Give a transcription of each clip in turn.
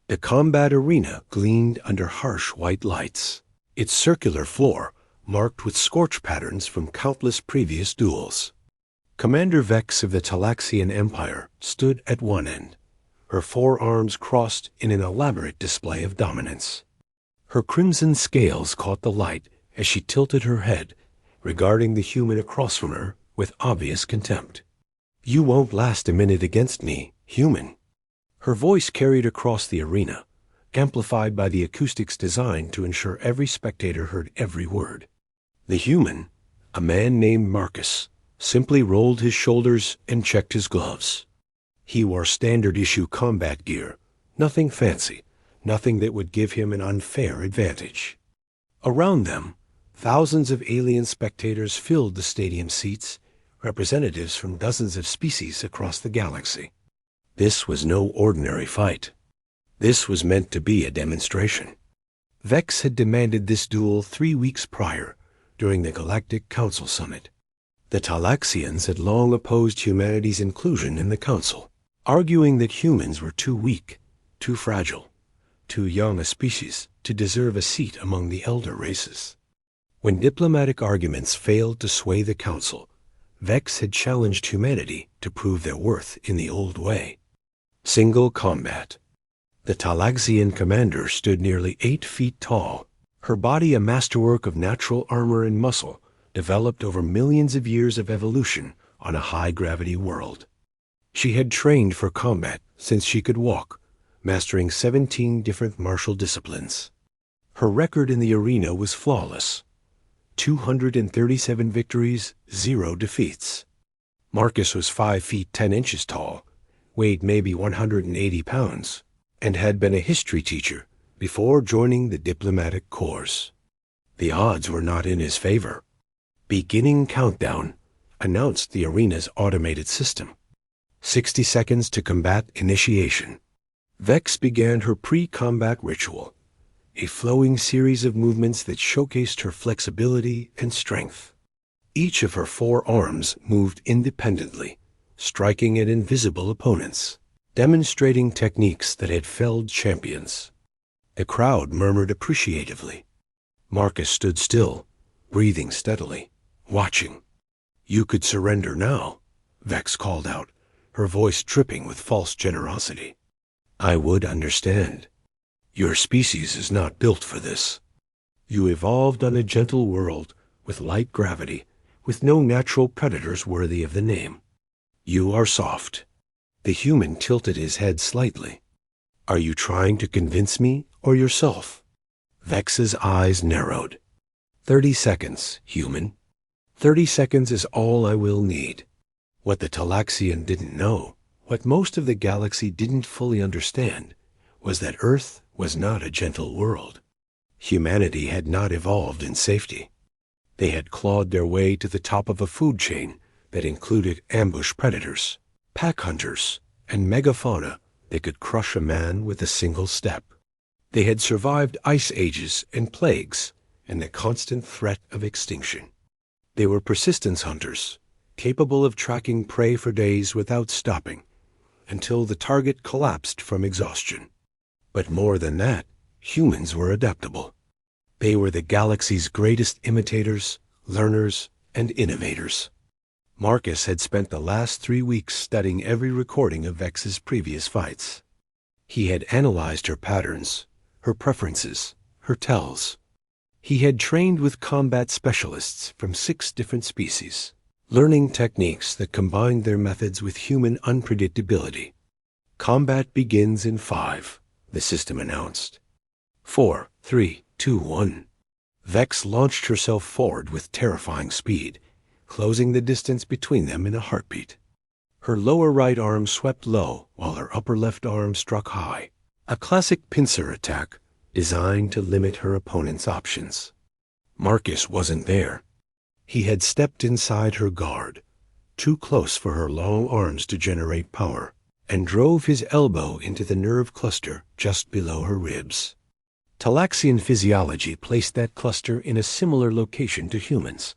The combat arena gleamed under harsh white lights, its circular floor marked with scorch patterns from countless previous duels. Commander Vex of the Talaxian Empire stood at one end, her forearms crossed in an elaborate display of dominance. Her crimson scales caught the light as she tilted her head, regarding the human across from her with obvious contempt. "You won't last a minute against me, human." Her voice carried across the arena, amplified by the acoustics designed to ensure every spectator heard every word. The human, a man named Marcus, simply rolled his shoulders and checked his gloves. He wore standard-issue combat gear, nothing fancy, nothing that would give him an unfair advantage. Around them, thousands of alien spectators filled the stadium seats, representatives from dozens of species across the galaxy. This was no ordinary fight. This was meant to be a demonstration. Vex had demanded this duel 3 weeks prior, during the Galactic Council Summit. The Talaxians had long opposed humanity's inclusion in the Council, arguing that humans were too weak, too fragile, too young a species to deserve a seat among the elder races. When diplomatic arguments failed to sway the Council, Vex had challenged humanity to prove their worth in the old way. Single combat. The Talaxian commander stood nearly 8 feet tall, her body a masterwork of natural armor and muscle developed over millions of years of evolution on a high-gravity world. She had trained for combat since she could walk, mastering 17 different martial disciplines. Her record in the arena was flawless. 237 victories, 0 defeats. Marcus was 5 feet 10 inches tall, weighed maybe 180 pounds, and had been a history teacher before joining the diplomatic corps. The odds were not in his favor. "Beginning countdown," announced the arena's automated system. 60 seconds to combat initiation. Vex began her pre-combat ritual, a flowing series of movements that showcased her flexibility and strength. Each of her 4 arms moved independently, striking at invisible opponents, demonstrating techniques that had felled champions. The crowd murmured appreciatively. Marcus stood still, breathing steadily, watching. "You could surrender now," Vex called out, her voice dripping with false generosity. "I would understand. Your species is not built for this. You evolved on a gentle world with light gravity, with no natural predators worthy of the name. You are soft." The human tilted his head slightly. "Are you trying to convince me or yourself?" Vex's eyes narrowed. 30 seconds, human. 30 seconds is all I will need." What the Talaxian didn't know, what most of the galaxy didn't fully understand, was that Earth was not a gentle world. Humanity had not evolved in safety. They had clawed their way to the top of a food chain that included ambush predators, pack hunters, and megafauna that could crush a man with a single step. They had survived ice ages and plagues and the constant threat of extinction. They were persistence hunters, capable of tracking prey for days without stopping, until the target collapsed from exhaustion. But more than that, humans were adaptable. They were the galaxy's greatest imitators, learners, and innovators. Marcus had spent the last 3 weeks studying every recording of Vex's previous fights. He had analyzed her patterns, her preferences, her tells. He had trained with combat specialists from 6 different species, learning techniques that combined their methods with human unpredictability. "Combat begins in 5, the system announced. 4, 3, 2, 1. Vex launched herself forward with terrifying speed, closing the distance between them in a heartbeat. Her lower right arm swept low while her upper left arm struck high, a classic pincer attack designed to limit her opponent's options. Marcus wasn't there. He had stepped inside her guard, too close for her long arms to generate power, and drove his elbow into the nerve cluster just below her ribs. Talaxian physiology placed that cluster in a similar location to humans,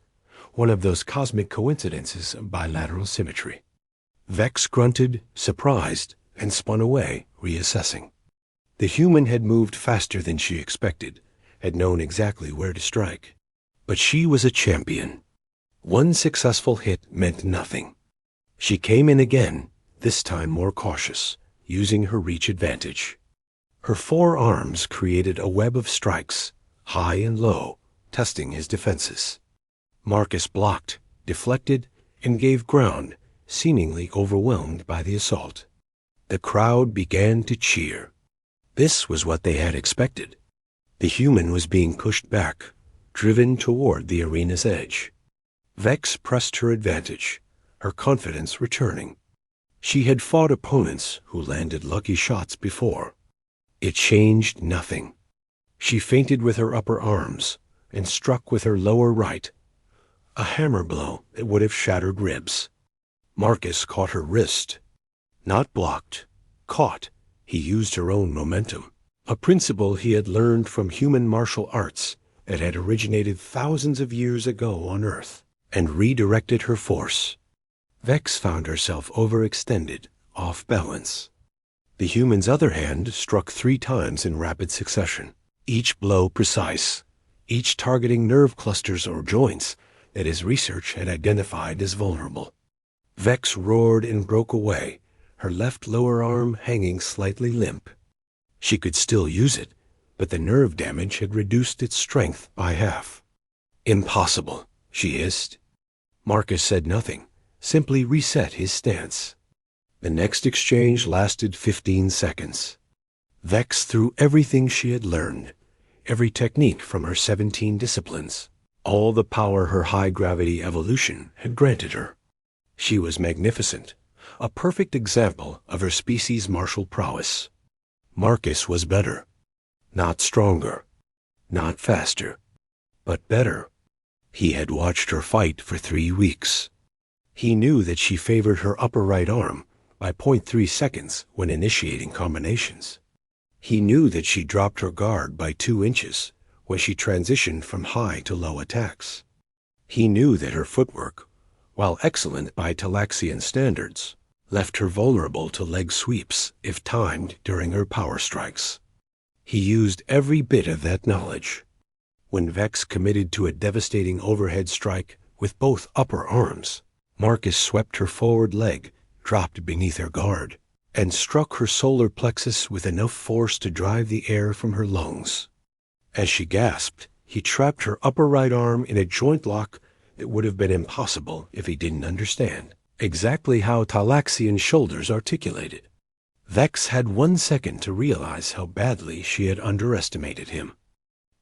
one of those cosmic coincidences of bilateral symmetry. Vex grunted, surprised, and spun away, reassessing. The human had moved faster than she expected, had known exactly where to strike. But she was a champion. One successful hit meant nothing. She came in again, this time more cautious, using her reach advantage. Her forearms created a web of strikes, high and low, testing his defenses. Marcus blocked, deflected, and gave ground, seemingly overwhelmed by the assault. The crowd began to cheer. This was what they had expected. The human was being pushed back, driven toward the arena's edge. Vex pressed her advantage, her confidence returning. She had fought opponents who landed lucky shots before. It changed nothing. She feinted with her upper arms and struck with her lower right, a hammer blow that would have shattered ribs. Marcus caught her wrist. Not blocked, caught. He used her own momentum, a principle he had learned from human martial arts that had originated thousands of years ago on Earth, and redirected her force. Vex found herself overextended, off balance. The human's other hand struck 3 times in rapid succession, each blow precise, each targeting nerve clusters or joints that his research had identified as vulnerable. Vex roared and broke away, her left lower arm hanging slightly limp. She could still use it, but the nerve damage had reduced its strength by half. "Impossible," she hissed. Marcus said nothing, simply reset his stance. The next exchange lasted 15 seconds. Vex threw everything she had learned, every technique from her 17 disciplines, all the power her high-gravity evolution had granted her. She was magnificent, a perfect example of her species' martial prowess. Marcus was better. Not stronger, not faster, but better. He had watched her fight for 3 weeks. He knew that she favored her upper right arm by 0.3 seconds when initiating combinations. He knew that she dropped her guard by 2 inches when she transitioned from high to low attacks. He knew that her footwork, while excellent by Talaxian standards, left her vulnerable to leg sweeps if timed during her power strikes. He used every bit of that knowledge. When Vex committed to a devastating overhead strike with both upper arms, Marcus swept her forward leg, dropped beneath her guard, and struck her solar plexus with enough force to drive the air from her lungs. As she gasped, he trapped her upper right arm in a joint lock that would have been impossible if he didn't understand exactly how Talaxian shoulders articulated. Vex had 1 second to realize how badly she had underestimated him.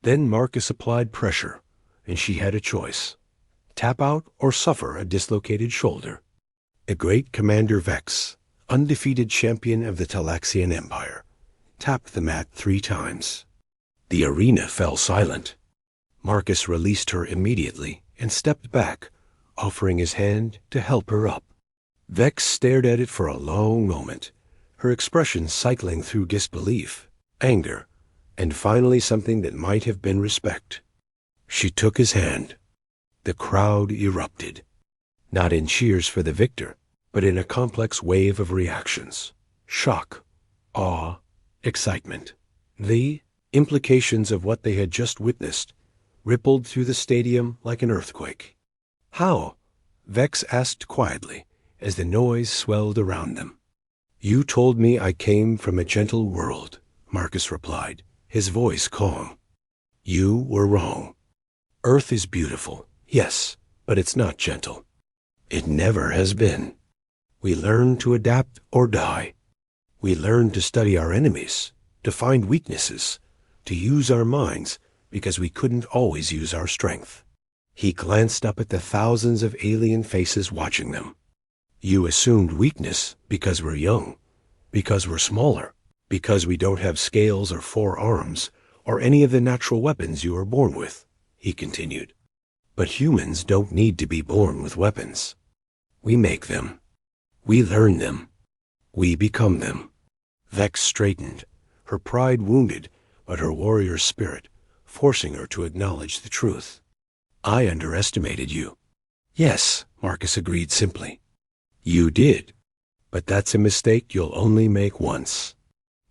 Then Marcus applied pressure, and she had a choice: tap out or suffer a dislocated shoulder. The great Commander Vex, undefeated champion of the Talaxian Empire, tapped the mat 3 times. The arena fell silent. Marcus released her immediately and stepped back, offering his hand to help her up. Vex stared at it for a long moment, her expression cycling through disbelief, anger, and finally something that might have been respect. She took his hand. The crowd erupted, not in cheers for the victor, but in a complex wave of reactions: shock, awe, excitement. The implications of what they had just witnessed rippled through the stadium like an earthquake. "How?" Vex asked quietly as the noise swelled around them. "You told me I came from a gentle world," Marcus replied, his voice calm. "You were wrong. Earth is beautiful, yes, but it's not gentle. It never has been. We learn to adapt or die. We learn to study our enemies, to find weaknesses, to use our minds because we couldn't always use our strength." He glanced up at the thousands of alien faces watching them. "You assumed weakness because we're young, because we're smaller, because we don't have scales or 4 arms, or any of the natural weapons you were born with," he continued. "But humans don't need to be born with weapons. We make them. We learn them. We become them." Vex straightened, her pride wounded, but her warrior spirit forcing her to acknowledge the truth. "I underestimated you." "Yes," Marcus agreed simply. "You did. But that's a mistake you'll only make once."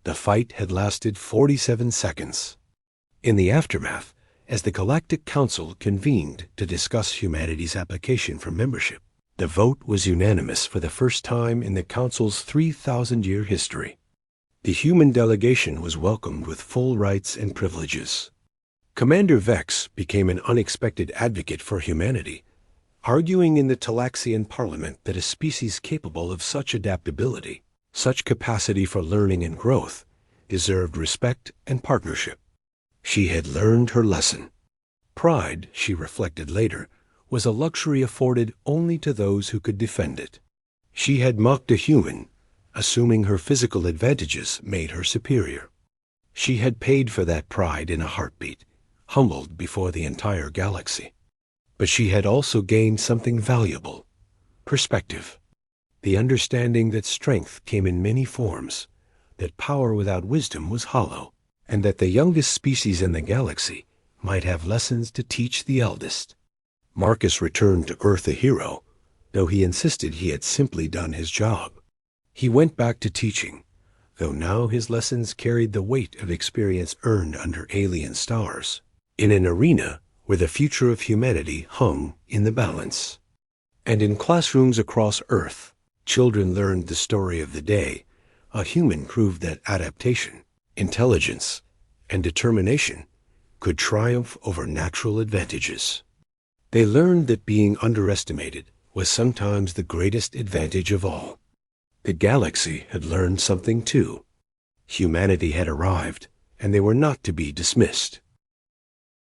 The fight had lasted 47 seconds. In the aftermath, as the Galactic Council convened to discuss humanity's application for membership, the vote was unanimous for the first time in the Council's 3,000-year history. The human delegation was welcomed with full rights and privileges. Commander Vex became an unexpected advocate for humanity, arguing in the Talaxian Parliament that a species capable of such adaptability, such capacity for learning and growth, deserved respect and partnership. She had learned her lesson. Pride, she reflected later, was a luxury afforded only to those who could defend it. She had mocked a human, assuming her physical advantages made her superior. She had paid for that pride in a heartbeat, humbled before the entire galaxy. But she had also gained something valuable: perspective. The understanding that strength came in many forms, that power without wisdom was hollow, and that the youngest species in the galaxy might have lessons to teach the eldest. Marcus returned to Earth a hero, though he insisted he had simply done his job. He went back to teaching, though now his lessons carried the weight of experience earned under alien stars, in an arena where the future of humanity hung in the balance. And in classrooms across Earth, children learned the story of the day a human proved that adaptation, intelligence, and determination could triumph over natural advantages. They learned that being underestimated was sometimes the greatest advantage of all. The galaxy had learned something too. Humanity had arrived, and they were not to be dismissed.